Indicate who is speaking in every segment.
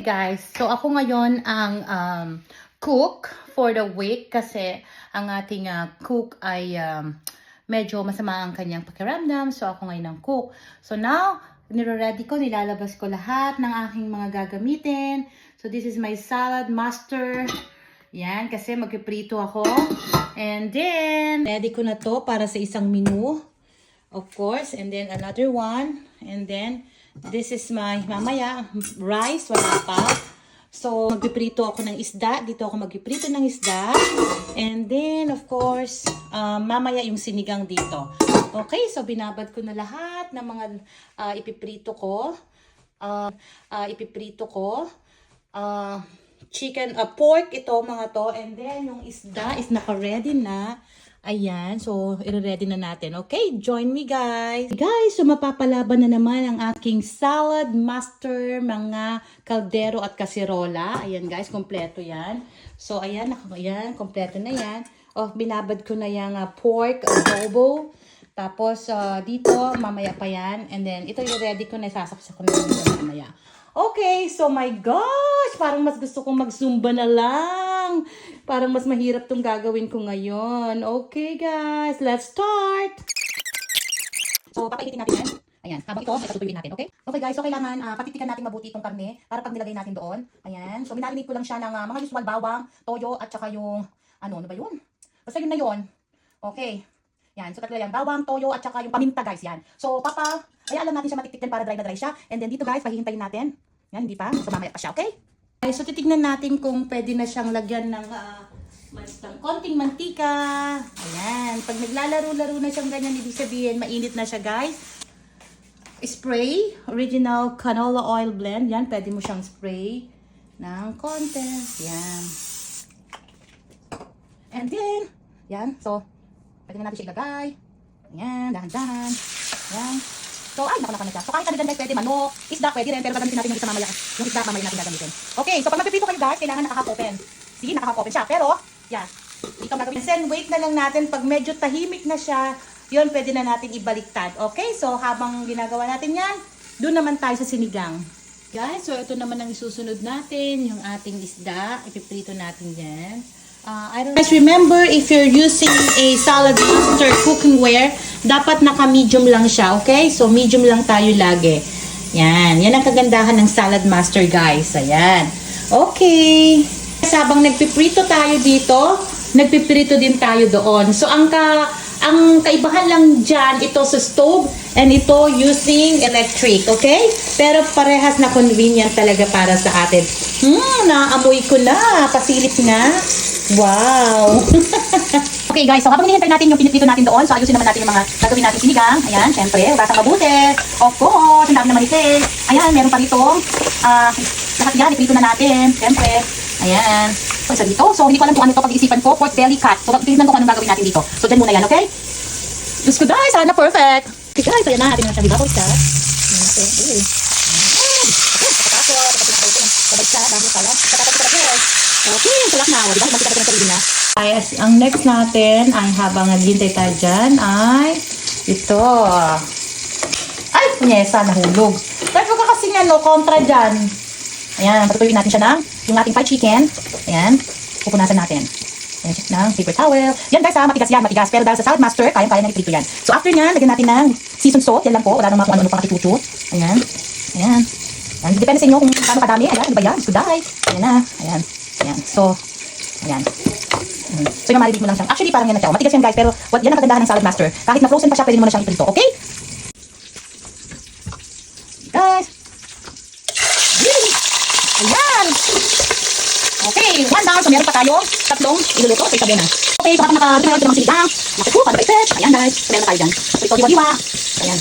Speaker 1: Guys, so ako ngayon ang cook for the week kasi ang ating cook ay medyo masama ang kanyang pakiramdam. So ako ngayon ang cook. So now, nire-ready ko, nilalabas ko lahat ng aking mga gagamitin. So this is my salad master. Yan, kasi magpiprito ako. And then, ready ko na to para sa isang menu. Of course, and then another one. And then, this is my, mamaya, rice, wala pa. So, magpiprito ako ng isda. Dito ako magpiprito ng isda. And then, of course, mamaya yung sinigang dito. Okay, so binabad ko na lahat ng mga ipiprito ko. Chicken, pork ito mga to. And then, yung isda is naka-ready na. Ayan, so i-ready na natin. Okay, join me guys. Guys, so mapapalaban na naman ang aking salad master, mga kaldero at kasirola. Ayan guys, kompleto yan. So ayan, ayan, kompleto na yan. Oh, binabad ko na yung pork adobo. Tapos dito, mamaya pa yan. And then ito yung ready ko na, sasaksak ko na mamaya. Okay, so my gosh, parang mas gusto kong mag-zumba na lang. Parang mas mahirap tong gagawin ko ngayon. Okay guys, let's start! So, papaihitin natin yan. Ayan, habang ito, tutuyuin natin, okay? Okay guys, so kailangan patitikan natin mabuti itong karne para pag nilagay natin doon. Ayan, so minarinate ko lang siya ng mga usual bawang, toyo, at saka yung, ano ba yun? Basta yun na yun. Okay. Yan, so tatlo yan, bawang, toyo, at saka yung paminta guys, yan. So, hayaan lang natin siya matiktik din para dry na dry siya. And then dito guys, pahihintayin natin. Yan, hindi pa. So, mamaya pa siya, okay? Okay, so titignan natin kung pwede na siyang lagyan ng konting mantika. Ayan, pag naglalaro-laro na siyang ganyan, ibig sabihin, mainit na siya guys. Spray, original canola oil blend. Yan, pwede mo siyang spray ng konti. Yan. And then, yan, so, pwede na natin siya ilagay. Ayan, dahan-dahan. Ayan. So, ay, naku na siya. So, kahit ano dyan guys, pwede manok, isda, pwede rin, pero gagamitin natin yung isa mamaya. Yung isda, mamaya natin gagamitin. Okay, so pag magpiprito kayo guys, kailangan naka-half open. Sige, naka-half open siya. Pero, yan. Dito ang gagawin. Then, wait na lang natin. Pag medyo tahimik na siya, yun, pwede na natin ibaliktad. Okay, so habang ginagawa natin yan, doon naman tayo sa sinigang. Guys, so ito naman ang isusunod natin, yung ating isda. Ipiprito natin yan. I don't guys, remember if you're using a salad master cookware, dapat naka-medium lang siya, okay? So, medium lang tayo lagi. Yan. Yan ang kagandahan ng salad master, guys. Ayan. Okay. Habang nagpiprito tayo dito, nagpiprito din tayo doon. So, ang kaibahan lang dyan, ito sa stove, and ito using electric, okay? Pero parehas na convenient talaga para sa atin. Naamoy ko na. Pasilip na. Wow! Okay guys, so habang hinihintay natin yung piniprito natin doon, so ayusin naman natin yung mga gagawin natin sinigang. Ayan, syempre, hugasan mabuti. Of course, ang dami naman itin. Ayan, meron pa dito. Lahat yan, iprito na natin. Syempre. Ayan. So, isa dito. So, hindi ko alam kung ano ito pag-iisipan ko. Pork belly cut. So, tignan ko kung anong gagawin natin dito. So, dyan muna yan, okay? Diyos ko guys, sana perfect. Okay guys, ayan na. Atin na siya, diba? Pork cut. Ayan natin. Okay, salak na. Diba? Magkita ito ng sarili na. Guys, ang next natin ay habang naghintay tayo dyan ay ito. Ay, punyesa, nahulog. Guys, huwag ka kasing kontra dyan. Ayan, patutuyuin natin siya ng yung ating fried chicken. Ayan, pupunasan natin. Ayan, ng paper towel. Yan guys, matigas yan, matigas. Pero dahil sa salad master, kayang-kaya na iprito yan. So after nyan, lagyan natin ng seasoned salt. Yan lang po, wala namang kung ano pang katutu. Ayan, ayan. Ayan, depende sa inyo kung paano kadami. Ayan, ano ba yan? Suday. Ayan na, ayan. Ayan, so, ayan. So yung marinig mo lang siyang, actually parang yan na siya. Matigas yan guys, pero yan ang kagandahan ng salad master. Kahit na frozen pa siya, pwede mo na siyang iprito. Okay? Guys. Ayan. Okay, one down. So meron pa tayong tatlong iluluto. Okay, sabi na. Okay, so kapag naka-record ng siligang, naku, paano ba i-fetch? Ayan guys, meron na tayo dyan. So ito, diwa-diwa. Ayan.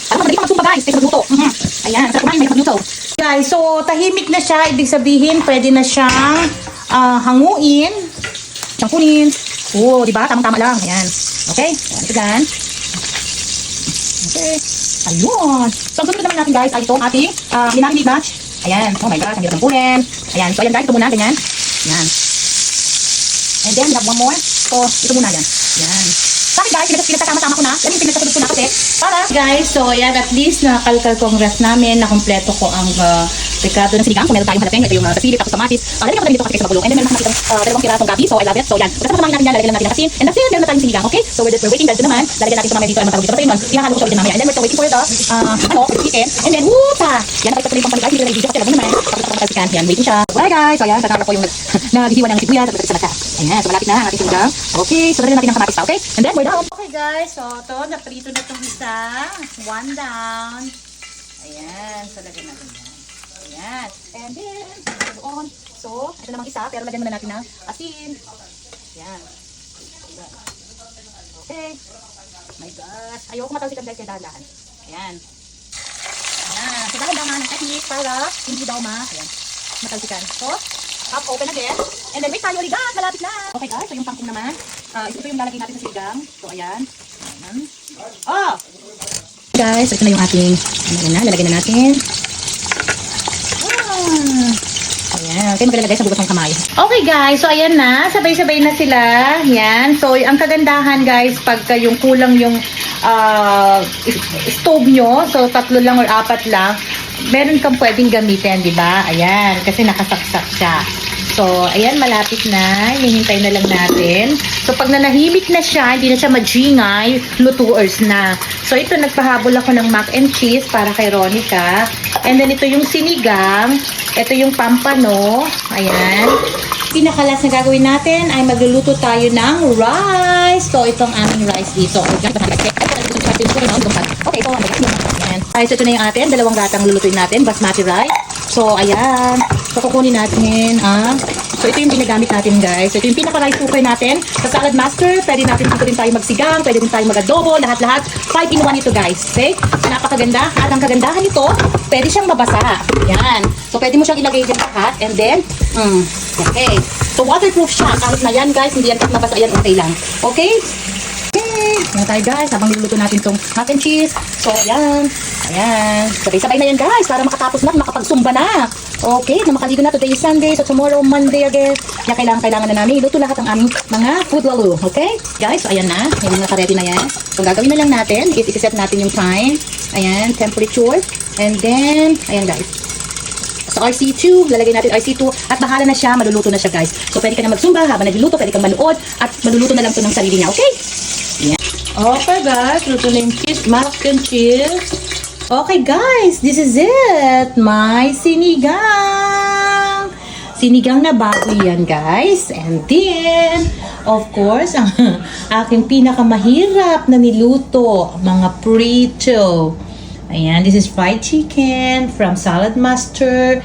Speaker 1: Parang madali pa magsumpa guys, kaysa magluto. Ayan, sarap kumain, may magluto. Guys, so tahimik na siya. Ibig sabihin, pwede na siyang hanguin. Siyang kunin. Oo, diba? Tamang-tama lang. Ayan. Okay, ayan, ito dyan. Okay. Ayun. So, ang sunod naman natin guys ay itong ating minarinate batch. Ayan. Oh my gosh, ang hirap ng bunin. Ayan. So, ayan guys, ito muna, ganyan. Ayan. And then, we have one more. So, ito muna yan. Ayan. Sa akin guys, pinagkasama-sama ko na. Yan yung pinagkasunod ko na kasi. Para guys, so ayan, at least nakalkal ko ang ref namin. Nakompleto ko ang Rekado ng sinigang. Kung meron tayong hanapin, ito yung sa silip, tapos kamatis. Lalagyan ko na dito kasi sa magulong. And then meron nakita dalawang pirasong gabi. So I love it. So yan. Pagkatapos kumain natin yan, lalagyan lang natin ng asin. And that's it. Meron na tayong sinigang. Okay? So we're waiting. Dahil naman, lalagyan natin ito mamaya dito. Ay matawag dito. Basta yun nun. Ihahalo ko siya ulit mamaya. And then we're still waiting for the chicken. And then whoop! Yan nakita ko na yung pampalit. Hindi ko na i-video kasi alam mo naman. Tapos ako matalsikan. Yan, waiting siya. Alright guys. So yan, tatawag ko yung naghihiwa ng sibuyas at sa mata. Ayan. So malapit na ang ating sinigang. Okay. So lalagyan natin ng kamatis pa. Okay? And then we're done.
Speaker 2: Okay guys, so ito, naprito na itong isa. One down. Ayan, so lagyan natin yan.
Speaker 1: Ayan. And then, doon. So, ito namang isa, pero lagyan muna natin ng asin. Ayan. Ayan. Okay. My gosh. Ayoko matalsikan guys, kaya dahan-dahan. Ayan. Ayan. So, dahan-dahan ang technique para hindi daw ayan, matalsikan. So, up, open again. And then, wait tayo ulit guys. Malapit na. Okay guys, so yung kangkong naman. Ito yung lalagay natin sa sinigang. So, ayan. Ayan. Oh! Guys, so ito na yung ating, lalagyan na natin. Ayan. Okay, maganda guys, nabugas ng kamay.
Speaker 2: Okay guys, so ayan na, sabay-sabay na sila. Yan, so ang kagandahan guys, pagka yung kulang yung stove nyo, so 3 lang or 4 lang, meron kang pwedeng gamitin, di ba? Ayan, kasi nakasaksak siya. So, ayan, malapit na. Hinihintay na lang natin. So, pag nanahimik na siya, hindi na siya majingay, lutuers na. So, ito, nagpahabol ako ng mac and cheese para kay Ronica. And then, ito yung sinigang. Ito yung pampano. Ayan. Pinakalas na gagawin natin ay magluluto tayo ng rice. So, ito ang aming rice dito.
Speaker 1: Okay, ito ang ayan. Ay, so ito na yung atin. 2 gatang lulutuin natin. Basmati rice. So, ayan. So, kukunin natin, So, ito yung ginagamit natin, guys. So, ito yung pinaka-rice cooker natin. Sa Salad Master, pwede natin dito rin tayo magsigang, pwede din tayo mag-adobo, lahat-lahat. 5-in-1 ito, guys. Okay? So, napakaganda. At ang kagandahan nito, pwede siyang mabasa. Yan. So, pwede mo siyang ilagay dyan lahat. And then, okay. So, waterproof siya. Kahit na yan, guys, hindi yan kahit mabasa yan, okay lang. Okay? Okay. Yan tayo, guys. Habang niluluto natin itong mac and cheese. So, ayan. Ayan. Sabay-sabay na yan, guys. Para makatapos na, makapagsumba na. Okay, na makaligo na. Today is Sunday. So, tomorrow, Monday again. Kaya kailangan na namin iluto lahat ang aming mga food lalo. Okay? Guys, so ayan na. Yung mga ready na yan. So, gagawin na lang natin is isi-set natin yung time. Ayan, temperature. And then, ayan, guys. So, RC2, lalagay natin RC2 at bahala na siya, maluluto na siya, guys. So, pwede ka na magsumba habang nagluluto, pwede kang manood at maluluto na lang ito ng sarili niya, okay? Ayan. Okay, guys, luto na yung cheese, mac and cheese. Okay, guys, this is it. My sinigang. Sinigang na baboy yan, guys. And then, of course, ang aking pinakamahirap na niluto, mga prito. Ayan, this is fried chicken from Salad Master.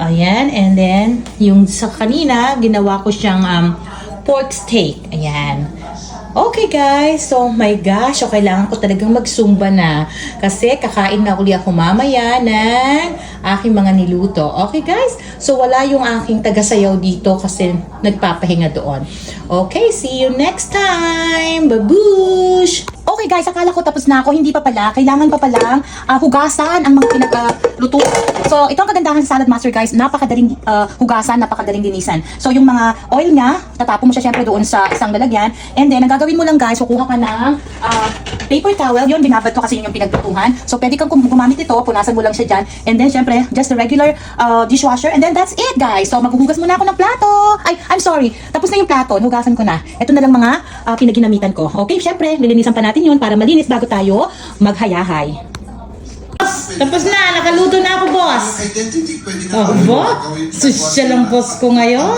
Speaker 1: Ayan, and then, yung sa kanina, ginawa ko siyang pork steak. Ayan. Okay guys, so my gosh, so kailangan ko talagang magsumba na kasi kakain na uli ako mamaya ng aking mga niluto. Okay guys, so wala yung aking taga-sayaw dito kasi nagpapahinga doon. Okay, see you next time. Babush! Okay guys, akala ko tapos na ako, hindi pa pala. Kailangan pa palang hugasan ang mga pinagluto. So, ito ang kagandahan sa Salad Master guys, napakadaling hugasan, napakadaling linisan. So, yung mga oil niya, tatapon mo siya syempre doon sa isang lalagyan. And then, ang gagawin mo lang guys, kukuha ka ng paper towel. Yun, binabad ko kasi yun yung pinaglutuhan. So, pwede kang gumamit ito, punasan mo lang siya dyan. And then, syempre, just a regular dishwasher. And then, that's it guys. So, maghuhugas muna ako ng plato. Ay, I'm sorry. Tapos na yung plato, hugasan ko na. Ito na lang mga pinaginamitan ko. Okay, syempre, lilinisan pa natin yun para malinis bago tayo maghayahay.
Speaker 2: Tapos na, nakaluto na ako, boss.
Speaker 3: Identity, pwede
Speaker 2: Oh, boss? Social ang boss ko ngayon.